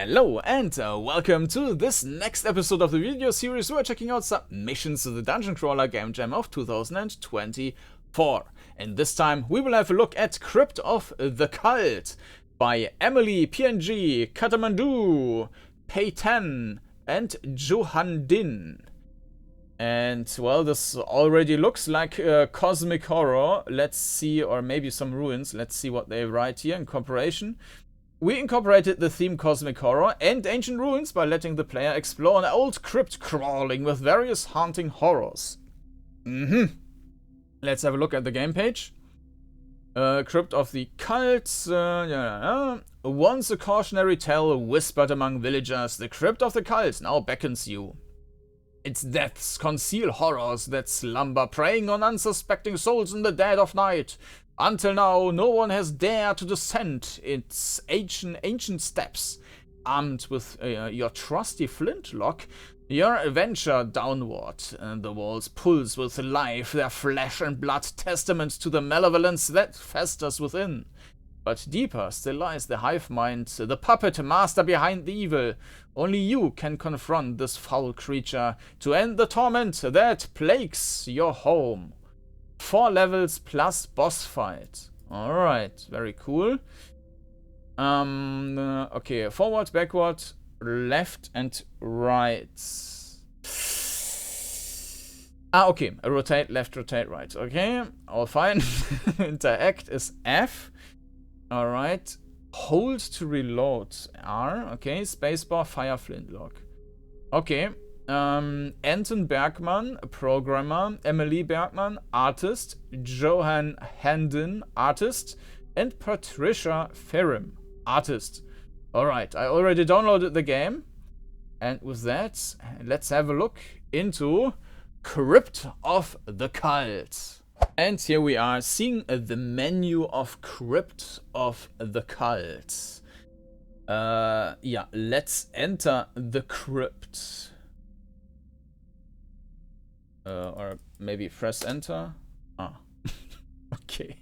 Hello and welcome to this next episode of the video series. We're checking out submissions to the Dungeoncrawler Game Jam of 2024. And this time we will have a look at Crypt of the Cult by Emily, PNG, Catamandoo, Payton, and Johadin. And well, this already looks like cosmic horror. Let's see, or maybe some ruins. Let's see what they write here in comparison. We incorporated the theme Cosmic Horror and Ancient Ruins by letting the player explore an old crypt crawling with various haunting horrors. Let's have a look at the game page. Crypt of the Cult. Once a cautionary tale whispered among villagers, the Crypt of the Cult now beckons you. Its depths conceal horrors that slumber, preying on unsuspecting souls in the dead of night. Until now, no one has dared to descend its ancient steps. Armed with your trusty flintlock, your venture downward. The walls pulse with life, their flesh and blood testament to the malevolence that festers within. But deeper still lies the hive mind, the puppet master behind the evil. Only you can confront this foul creature to end the torment that plagues your home. 4 levels plus boss fight. Alright, very cool. Okay, forward, backward, left and right. Okay, rotate, left, rotate, right. Okay, all fine. Interact is F. Alright, hold to reload R. Okay, spacebar, fire flintlock. Okay. Anton Bergman, programmer, Emily Bergman, artist, Johadin, artist, and Patricia Ferrim, artist. Alright, I already downloaded the game, and with that, let's have a look into Crypt of the Cult. And here we are seeing the menu of Crypt of the Cult. Yeah, let's enter the crypt. Or maybe press enter. Okay.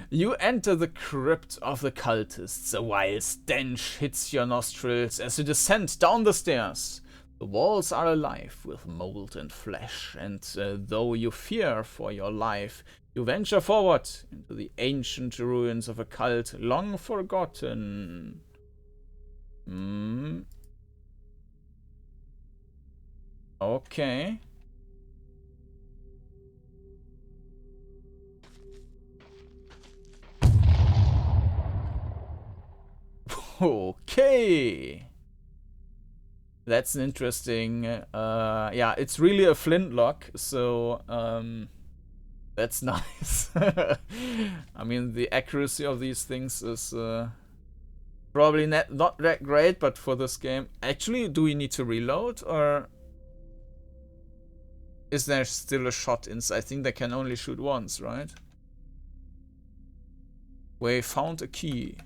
You enter the crypt of the cultists. A wild stench hits your nostrils as you descend down the stairs. The walls are alive with mold and flesh, and though you fear for your life, you venture forward into the ancient ruins of a cult long forgotten. Okay. Okay, that's an interesting. Yeah, it's really a flintlock, so that's nice. I mean, the accuracy of these things is probably not that great, but for this game, actually, do we need to reload, or is there still a shot inside? I think they can only shoot once, right? We found a key.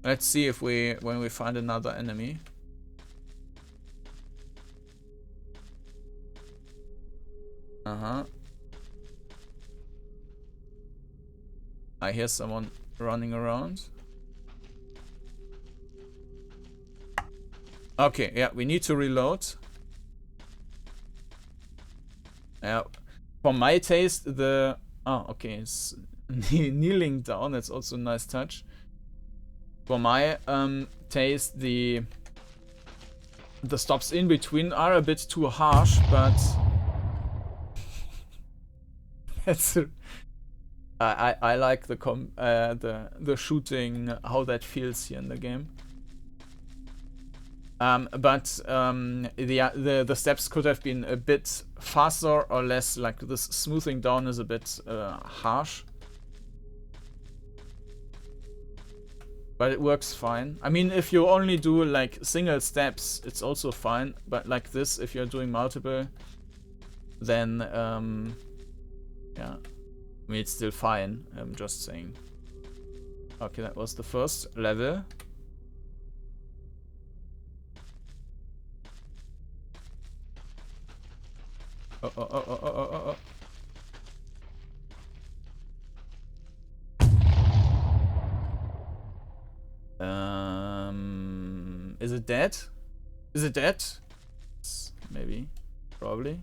Let's see if when we find another enemy. I hear someone running around. Okay, yeah, we need to reload. Yeah, for my taste, okay, it's kneeling down. That's also a nice touch. For my taste, the stops in between are a bit too harsh, but that's I like the shooting, how that feels here in the game. But the steps could have been a bit faster or less. Like this smoothing down is a bit harsh. But it works fine. I mean, if you only do like single steps, it's also fine. But like this, if you're doing multiple, then yeah, I mean, it's still fine. I'm just saying. Okay, that was the first level. Is it dead? Is it dead? Maybe. Probably.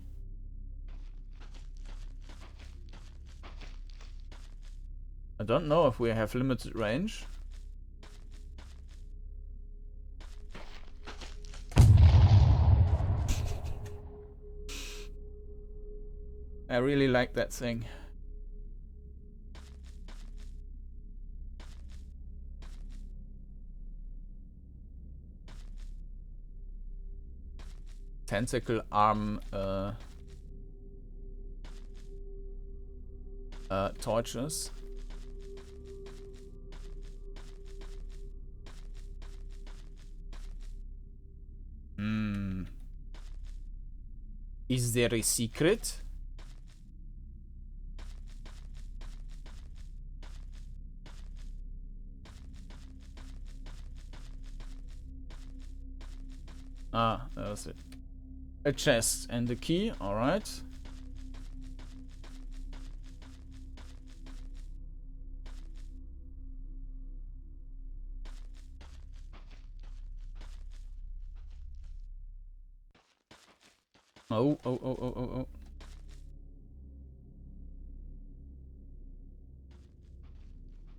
I don't know if we have limited range. I really like that thing. Tentacle arm torches. Is there a secret? Ah, that was it. A chest and a key, alright. Oh.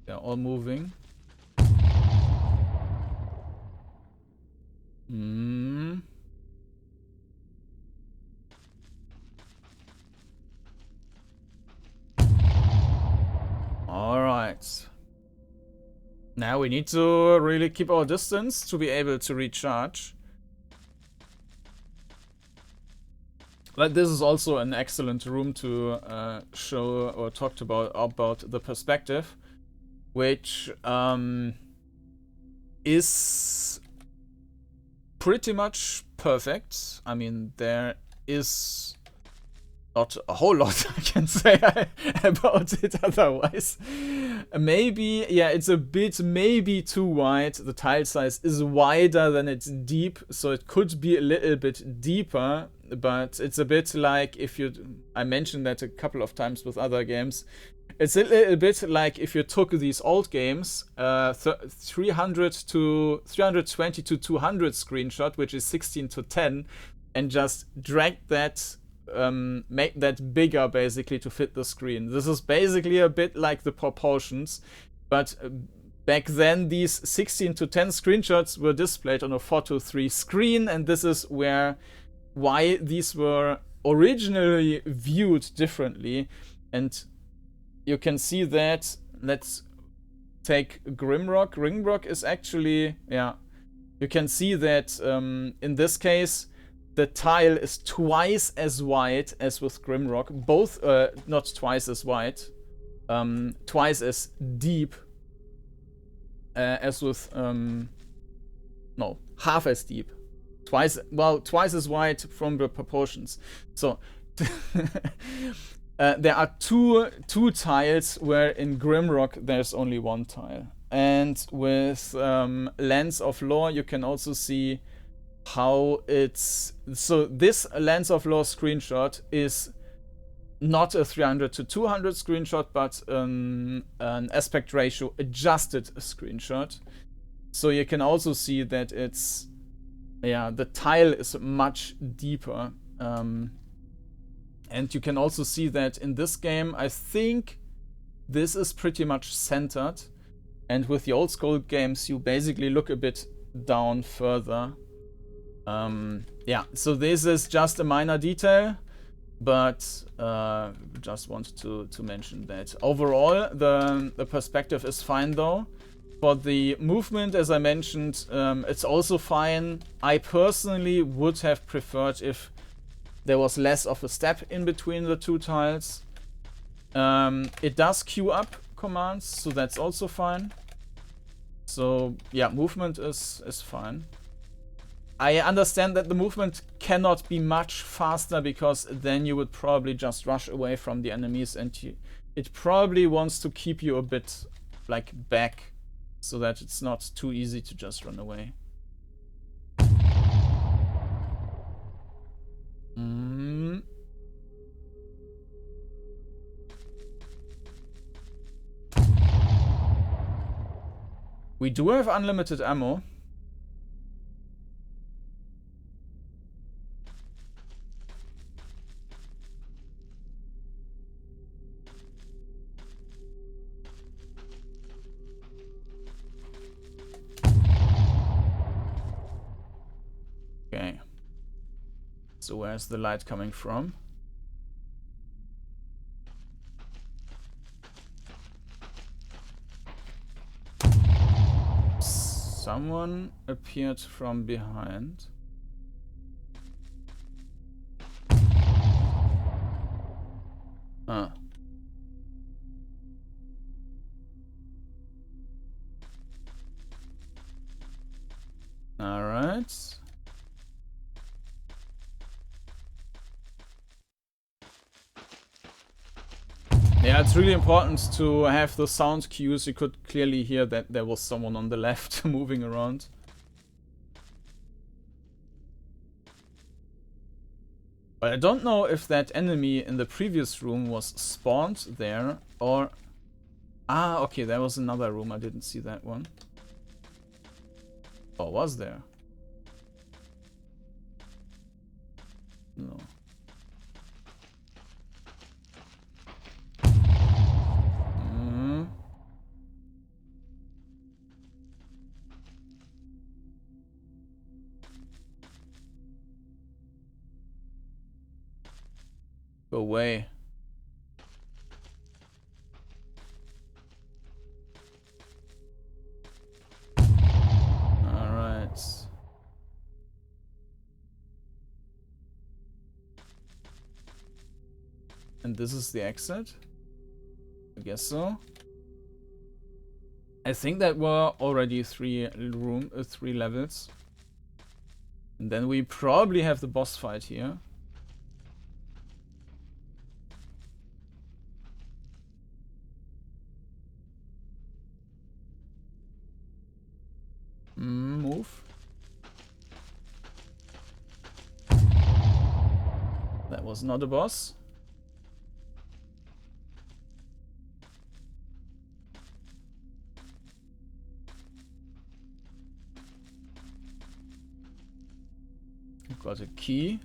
They're all moving. Alright. Now we need to really keep our distance to be able to recharge. But this is also an excellent room to show or talk about the perspective, which is pretty much perfect. I mean, there is not a whole lot I can say about it otherwise. Maybe, yeah, it's a bit maybe too wide. The tile size is wider than it's deep, so it could be a little bit deeper, but it's a bit like if you... I mentioned that a couple of times with other games. It's a little bit like if you took these old games, 300 to 320 to 200 screenshot, which is 16 to 10, and just dragged that, make that bigger basically to fit the screen. This is basically a bit like the proportions, but back then these 16 to 10 screenshots were displayed on a 4:3 screen, and this is why these were originally viewed differently. And you can see that. Let's take Grimrock. Grimrock is actually, yeah, you can see that in this case the tile is twice as wide as with Grimrock. Both, not twice as wide, twice as deep as with, no, half as deep. Twice as wide from the proportions. So there are two tiles, where in Grimrock there's only one tile. And with Lens of Lore you can also see how it's... So this Lens of Lore screenshot is not a 300 to 200 screenshot, but an aspect ratio adjusted screenshot. So you can also see that it's... yeah, the tile is much deeper. And you can also see that in this game, I think this is pretty much centered. And with the old school games, you basically look a bit down further. Yeah, so this is just a minor detail, but just wanted to mention that. Overall, the perspective is fine though. For the movement, as I mentioned, it's also fine. I personally would have preferred if there was less of a step in between the two tiles. It does queue up commands, so that's also fine. So yeah, movement is fine. I understand that the movement cannot be much faster, because then you would probably just rush away from the enemies, and it probably wants to keep you a bit like back, so that it's not too easy to just run away. We do have unlimited ammo. So where's the light coming from? Someone appeared from behind. Huh. All right. Yeah, it's really important to have the sound cues. You could clearly hear that there was someone on the left moving around. But I don't know if that enemy in the previous room was spawned there or... Ah, okay, there was another room. I didn't see that one. Or was there? No. Go away. Alright. And this is the exit? I guess so. I think that were already three levels. And then we probably have the boss fight here. Move. That was not a boss. Got a key.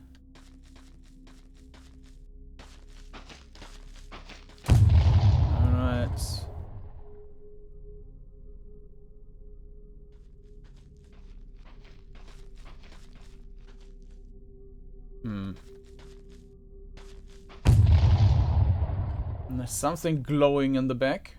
Alright. And there's something glowing in the back.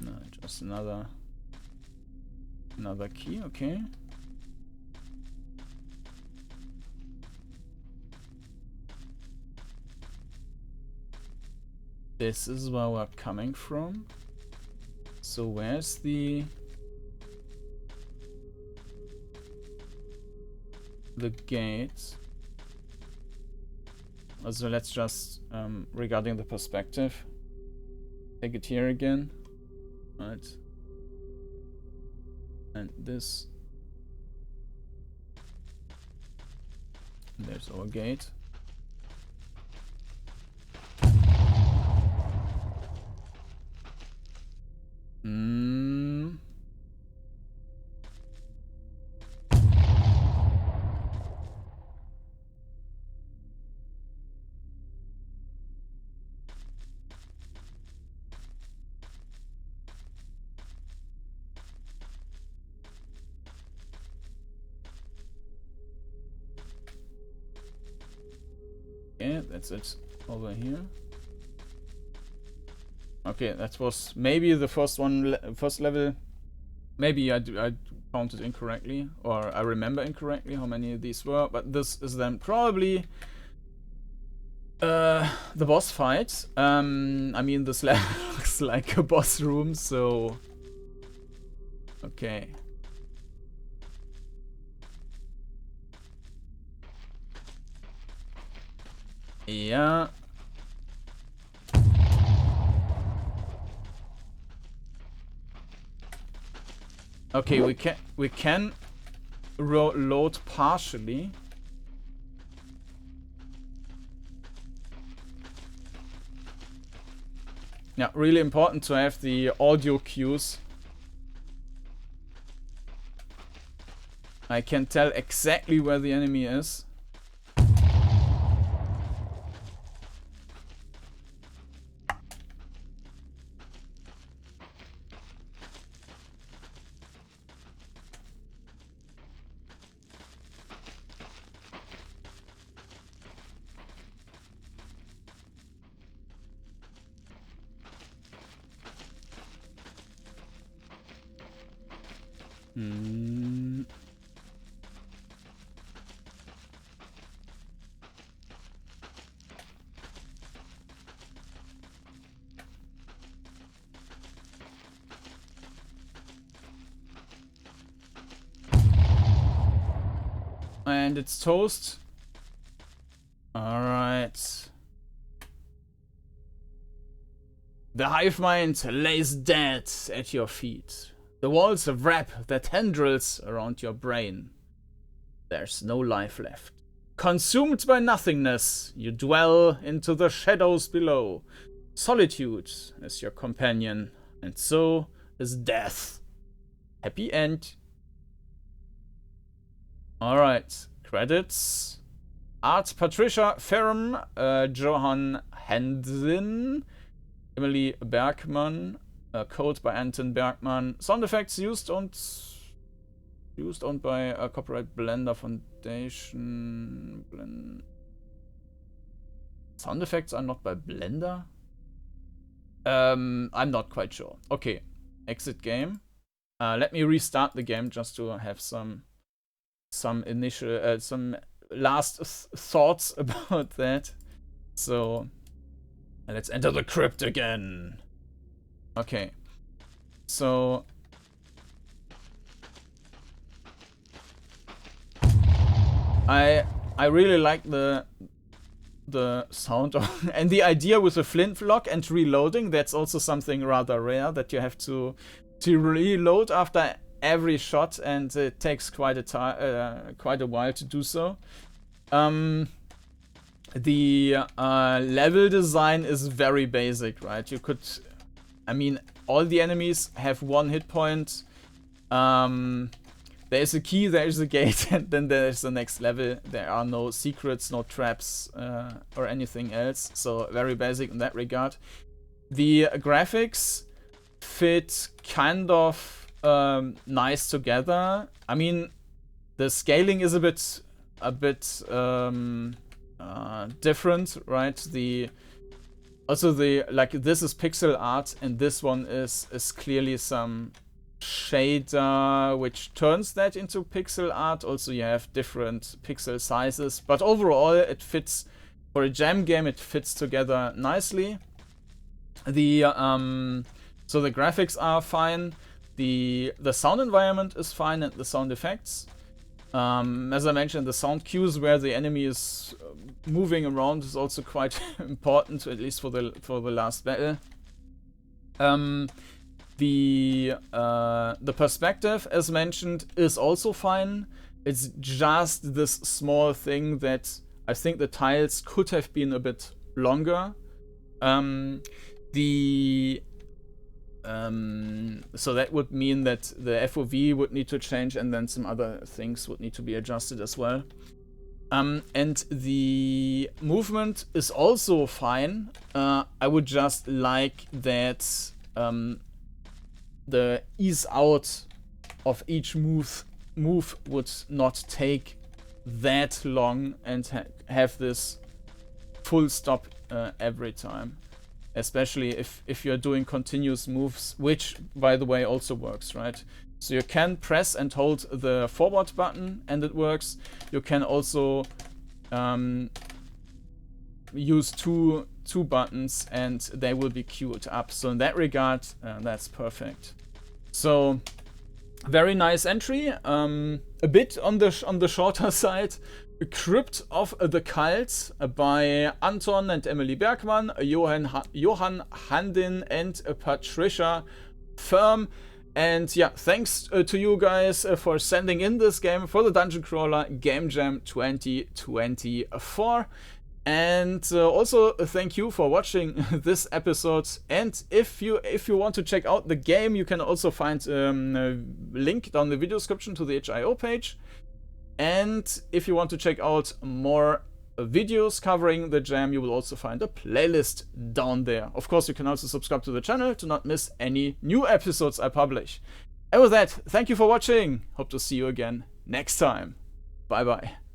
No, just another key, okay. This is where we're coming from. So where's the gate? Also let's just regarding the perspective, take it here again. Right. And this. There's our gate. Yeah, that's it over here. Okay, that was maybe the first level. Maybe I counted incorrectly, or I remember incorrectly how many of these were, but this is then probably the boss fight. I mean, this level looks like a boss room, so okay. Yeah. Okay, we can load partially. Yeah, really important to have the audio cues. I can tell exactly where the enemy is. And it's toast. Alright. The hive mind lays dead at your feet. The walls wrap their tendrils around your brain. There's no life left. Consumed by nothingness, you dwell into the shadows below. Solitude is your companion, and so is death. Happy end. Alright, credits. Art Patricia Ferrum, Johadin, Emily Bergman, code by Anton Bergman. Sound effects used owned by copyright Blender Foundation. Sound effects are not by Blender? I'm not quite sure. Okay, exit game. Let me restart the game just to have some initial, some last thoughts about that. So let's enter the crypt again. Okay, so I really like the sound of, and the idea with the flintlock and reloading. That's also something rather rare, that you have to reload after every shot, and it takes quite a while to do so. The level design is very basic, right? You could, I mean, all the enemies have 1 hit point. There's a key, there's a gate, and then there's the next level. There are no secrets, no traps, or anything else. So very basic in that regard. The graphics fit kind of nice together. I mean, the scaling is a bit different, right? Also like, this is pixel art, and this one is clearly some shader which turns that into pixel art. Also, you have different pixel sizes, but overall it fits. For a jam game, it fits together nicely. The so the graphics are fine, the sound environment is fine, and the sound effects. As I mentioned, the sound cues where the enemy is moving around is also quite important, at least for the last battle. The perspective, as mentioned, is also fine. It's just this small thing that I think the tiles could have been a bit longer. So that would mean that the FOV would need to change, and then some other things would need to be adjusted as well. And the movement is also fine. I would just like that the ease out of each move would not take that long, and have this full stop every time. Especially if you're doing continuous moves, which, by the way, also works, right? So you can press and hold the forward button, and it works. You can also use two buttons, and they will be queued up. So in that regard, that's perfect. So very nice entry. A bit on the shorter side. Crypt of the Cult by Anton and Emily Bergman, Johan Handin and Patricia Firm. And yeah, thanks to you guys for sending in this game for the DungeonCrawler Game Jam 2024. And also thank you for watching this episode. And if you want to check out the game, you can also find a link down the video description to the itch.io page. And if you want to check out more videos covering the jam, you will also find a playlist down there. Of course, you can also subscribe to the channel to not miss any new episodes I publish. And with that, thank you for watching. Hope to see you again next time. Bye bye.